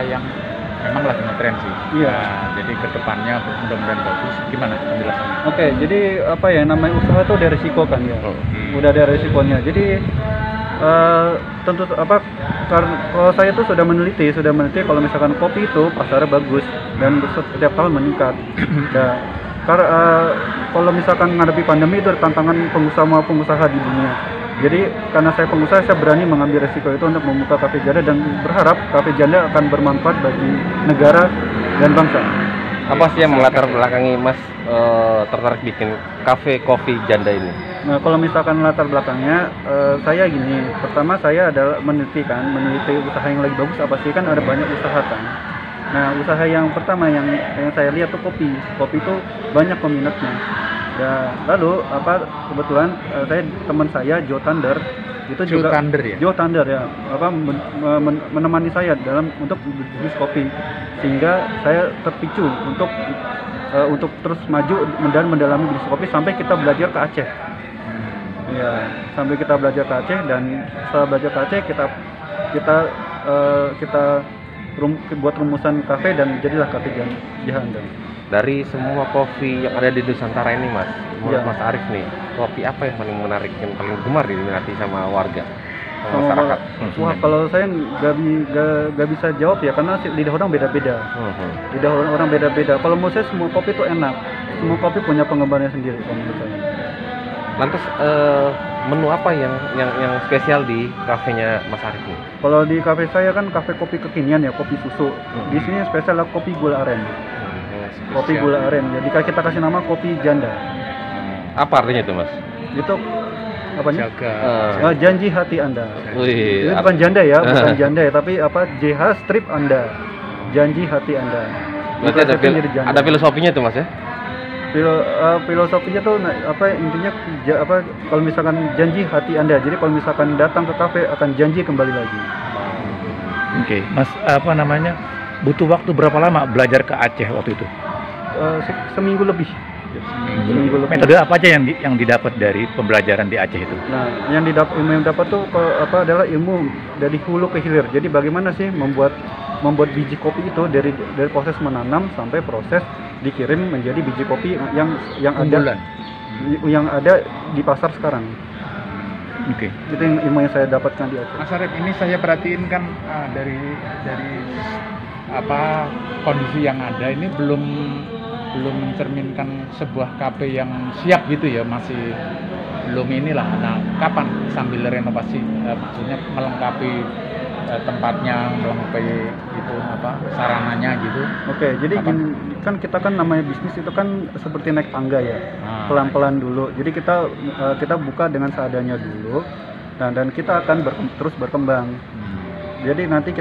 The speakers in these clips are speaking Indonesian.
yang memang lagi ngetren sih. Iya. Nah, jadi kedepannya mudah-mudahan bagus. Gimana penjelasannya? Oke, jadi apa ya, namanya usaha itu ada risiko kan ya. Udah ada risikonya. Jadi tentu apa, kalau saya tuh sudah meneliti kalau misalkan kopi itu pasarnya bagus dan setiap tahun meningkat. Nah, kalau misalkan menghadapi pandemi itu ada tantangan pengusaha di dunia. Jadi karena saya pengusaha, saya berani mengambil resiko itu untuk membuka Cafe Janda dan berharap Cafe Janda akan bermanfaat bagi negara dan bangsa. Apa sih yang melatar belakangi Mas tertarik bikin Cafe Coffee Janda ini? Nah, kalau misalkan latar belakangnya, saya gini, pertama saya adalah meneliti usaha yang lagi bagus apa sih, kan ada banyak usaha kan. Nah, usaha yang pertama yang saya lihat tuh kopi itu banyak peminatnya. Ya, lalu kebetulan teman saya Joe Thunder itu Joe juga Thunder ya? Joe Thunder ya, menemani saya untuk bisnis kopi, sehingga saya terpicu untuk terus maju dan mendalami bisnis kopi sampai kita belajar ke Aceh. Ya, sampai kita belajar ke Aceh, dan setelah belajar ke Aceh kita buat rumusan kafe dan jadilah Cafe Janda. Dari semua kopi yang ada di Nusantara ini Mas, menurut Iya. Mas Arif nih, kopi apa yang paling menarik, yang paling gemar diminati sama warga, sama masyarakat? Wah, kalau saya nggak bisa jawab ya, karena lidah orang beda-beda. Lidah orang beda-beda. Kalau menurut saya semua kopi itu enak. Semua kopi punya penggemarnya sendiri kalau menurut saya. Lantas menu apa yang spesial di kafenya Mas Arif nih? Kalau di kafe saya kan kafe kopi kekinian ya, kopi susu. Di sini spesial adalah kopi gula aren. Kopi gula aren. Jadi kita kasih nama kopi janda. Apa artinya itu Mas? Itu apanya? Jaga. Janji hati Anda. Wih, Itu bukan janda ya, bukan janda ya, tapi JH strip Anda. Janji hati Anda. berarti ada filosofinya tuh Mas ya? Filosofinya tuh intinya kalau misalkan janji hati Anda. Jadi kalau misalkan datang ke kafe akan janji kembali lagi. Oke, Mas, butuh waktu berapa lama belajar ke Aceh waktu itu? Seminggu lebih. Seminggu lebih. Metode apa aja yang didapat dari pembelajaran di Aceh itu? Nah, ilmu yang dapat tuh adalah ilmu dari hulu ke hilir. Jadi bagaimana sih membuat biji kopi itu dari proses menanam sampai proses dikirim menjadi biji kopi yang ada di pasar sekarang. Oke. Itu ilmu yang saya dapatkan di Aceh. Mas Arif, ini saya perhatiin kan dari kondisi yang ada ini belum mencerminkan sebuah kafe yang siap gitu ya, masih belum inilah. Nah, kapan sambil renovasi, maksudnya melengkapi tempatnya, melengkapi itu sarananya gitu? Oke, jadi kan kita kan namanya bisnis itu kan seperti naik tangga ya, pelan-pelan dulu. Jadi kita buka dengan seadanya dulu, dan kita akan terus berkembang. Jadi nanti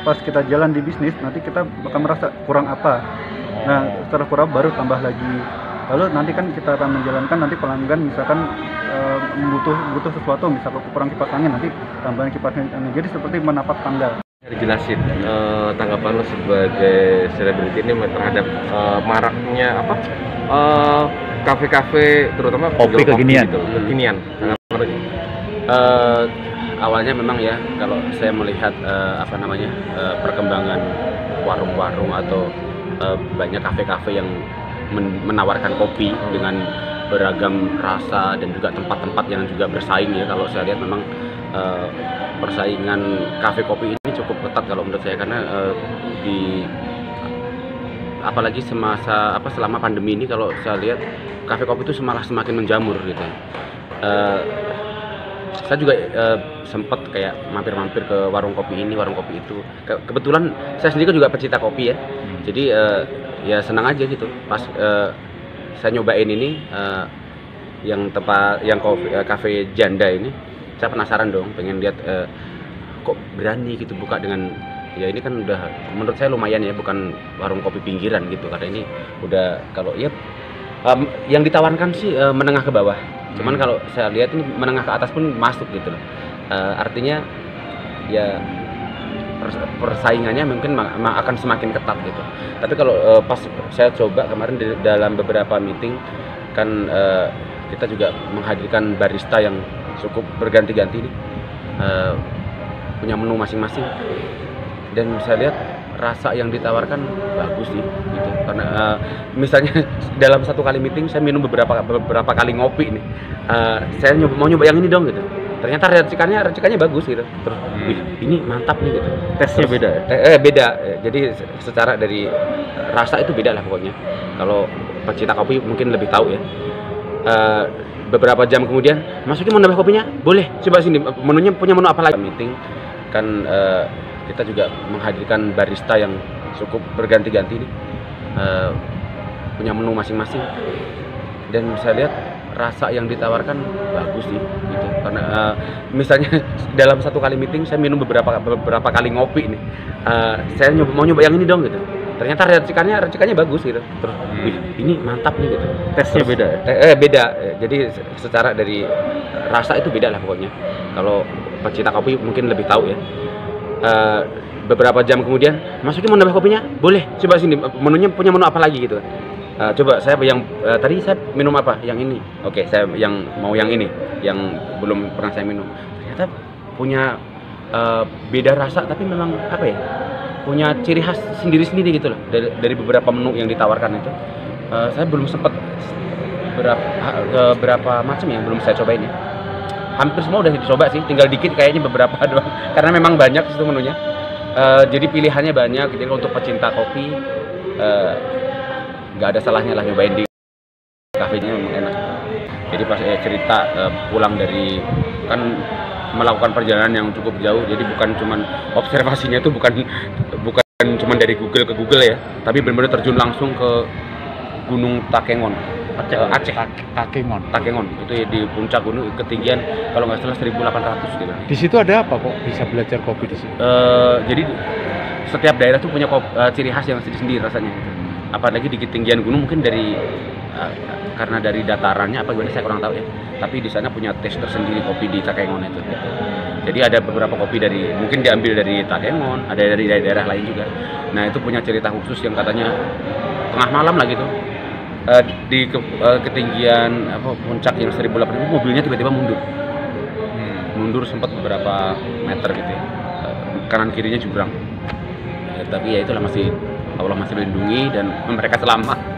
pas kita jalan di bisnis, nanti kita akan merasa kurang apa. Nah, setelah kurang baru tambah lagi. Lalu nanti kan kita akan menjalankan, nanti pelanggan misalkan butuh sesuatu, misalkan kurang kipas angin, nanti tambahan kipas angin. Jadi seperti menapak tangga. Dijelasin tanggapan lo sebagai selebriti ini terhadap maraknya kafe-kafe terutama kopi kekinian. Kekinian. Awalnya memang ya, kalau saya melihat perkembangan warung-warung atau banyak kafe-kafe yang menawarkan kopi dengan beragam rasa dan juga tempat-tempat yang juga bersaing ya. Kalau saya lihat memang persaingan kafe kopi ini cukup ketat kalau menurut saya, karena apalagi selama pandemi ini, kalau saya lihat kafe kopi itu malah semakin menjamur gitu. Saya juga sempat kayak mampir-mampir ke warung kopi ini, warung kopi itu. Kebetulan saya sendiri juga pecinta kopi ya. Jadi ya senang aja gitu. Pas saya nyobain ini yang Cafe Janda ini, saya penasaran dong, pengen lihat kok berani gitu buka dengan, ya ini kan udah menurut saya lumayan ya, bukan warung kopi pinggiran gitu. Karena ini udah, kalau ya yang ditawarkan sih menengah ke bawah. Cuman kalau saya lihat ini menengah ke atas pun masuk gitu loh. Artinya ya persaingannya mungkin akan semakin ketat gitu. Tapi kalau pas saya coba kemarin dalam beberapa meeting kan, kita juga menghadirkan barista yang cukup berganti-ganti nih, punya menu masing-masing. Dan saya lihat rasa yang ditawarkan bagus sih gitu. Karena misalnya dalam satu kali meeting saya minum beberapa kali ngopi nih. Saya mau nyoba yang ini dong gitu. Ternyata racikannya bagus gitu. Terus wih, ini mantap nih gitu. Tesnya Terus, beda ya? Beda. Jadi secara dari rasa itu beda lah pokoknya. Kalau pecinta kopi mungkin lebih tahu ya. Beberapa jam kemudian, Mas Uki mau nambah kopinya? Boleh, coba sini. Menunya punya menu apa lagi? Meeting kan kita juga menghadirkan barista yang cukup berganti-ganti nih, punya menu masing-masing. Dan saya lihat rasa yang ditawarkan bagus sih gitu. Karena misalnya dalam satu kali meeting saya minum beberapa kali ngopi nih. Saya mau nyoba yang ini dong gitu. Ternyata racikannya bagus gitu. Terus wih, ini mantap nih gitu. Tesnya Terus, beda ya? Beda. Jadi secara dari rasa itu beda lah pokoknya. Kalau pecinta kopi mungkin lebih tahu ya. Beberapa jam kemudian, Mas Uki mau nambah kopinya? Boleh, coba sini. Menunya punya menu apa lagi gitu. Coba saya yang tadi saya minum apa? Yang ini. Oke, saya mau yang ini, yang belum pernah saya minum. Ternyata punya beda rasa, tapi memang apa ya? Punya ciri khas sendiri-sendiri gitu loh. Dari beberapa menu yang ditawarkan itu, saya belum sempat berapa macam yang belum saya cobain ya. Hampir semua udah dicoba sih, tinggal dikit kayaknya beberapa doang. Karena memang banyak itu menunya. Jadi pilihannya banyak. Jadi untuk pecinta kopi, nggak ada salahnya lah nyobain di kafenya, memang enak. Jadi pas cerita pulang dari kan melakukan perjalanan yang cukup jauh, jadi bukan cuman observasinya itu bukan cuman dari Google ke Google ya, tapi benar-benar terjun langsung ke Gunung Takengon, Aceh. Takengon itu ya, di puncak gunung, ketinggian kalau nggak salah 1.800 gitu. Di situ ada apa kok bisa belajar kopi di situ? Jadi setiap daerah tuh punya ciri khas yang sendiri-sendiri rasanya gitu. Apalagi di ketinggian gunung mungkin dari karena dari datarannya apa gimana saya kurang tahu ya. Tapi di sana punya taste tersendiri kopi di Takengon itu gitu. Jadi ada beberapa kopi dari mungkin diambil dari Takengon, ada dari daerah lain juga. Nah, itu punya cerita khusus yang katanya tengah malam lah gitu. Di ketinggian puncak yang 1.800 mobilnya tiba-tiba mundur. Mundur sempat beberapa meter gitu ya. Kanan kirinya jurang. Tapi ya itulah Allah masih melindungi dan mereka selamat.